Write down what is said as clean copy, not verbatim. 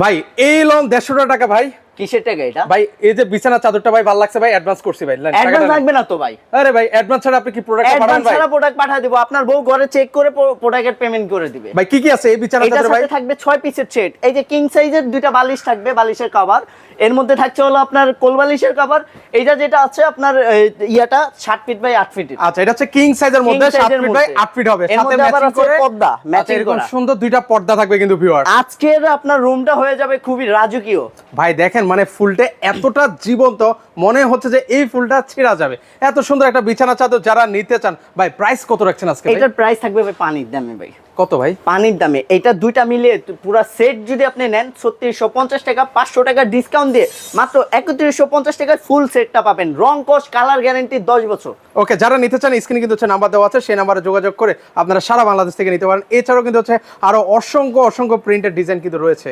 ভাই এই লং 150 টাকা ভাই। কিসের টাকা এটা ভাই এই যে বিছানা চাদরটা ভাই ভালো লাগছে ভাই, অ্যাডভান্স করছি ভাই। অ্যাডভান্স লাগবে না তো ভাই? আরে ভাই অ্যাডভান্স ছাড়া আপনি কি প্রোডাক্ট পাঠাবেন অ্যাডভান্স ভাই? ছাড়া প্রোডাক্ট পাঠিয়ে দেব, আপনার বউ ঘরে চেক করে প্রোডাক্টের পেমেন্ট করে দিবে। ভাই কি কি আছে এই বিছানা এটার চাদর ভাই? সাথে থাকবে 6 পিসের সেট। এই যে কিং সাইজের দুইটা বালিশ থাকবে, বালিশের কভার। এর মধ্যে থাকছে হলো আপনার কোল বালিশের কভার। এইটা যেটা আছে আপনার ইয়াটা 7 ফিট বাই 8 ফিট। আচ্ছা এটা হচ্ছে কিং সাইজের মধ্যে 7 ফিট বাই 8 ফিট হবে, এর সাথে মধ্যে আবার ম্যাচিং আছে করে পর্দা ম্যাচিং এরকম করা। সুন্দর দুইটা পর্দা থাকবে কিন্তু ভিউয়ার। আজকের আপনার রুমটা হয়ে যাবে খুবই রাজকীয়। ভাই দেখেন মানে ফুলটা এতটা জীবন্ত, মনে হচ্ছে যে এই ফুলটা ছিঁড়া যাবে। এত সুন্দর একটা বিছানা চাদর যারা নিতে চান ভাই, প্রাইস কত রাখছেন আজকে ভাই? এটার প্রাইস থাকবে ভাই পানির দামে ভাই। কত ভাই? পানির দামে। এটা দুইটা মিলিয়ে পুরো সেট যদি আপনি নেন 3650 টাকা, 500 টাকা ডিসকাউন্ট দিয়ে মাত্র 3150 টাকায় ফুল সেটটা পাবেন। রং কস কালার গ্যারান্টি 10 বছর। ওকে, যারা নিতে চান স্ক্রিনে কিন্তু হচ্ছে নাম্বার দেওয়া আছে, সেই নাম্বারে যোগাযোগ করে আপনারা সারা বাংলাদেশ থেকে নিতে পারেন। এছাড়াও কিন্তু হচ্ছে আরো অসংখ্য প্রিন্টের ডিজাইন কিন্তু রয়েছে।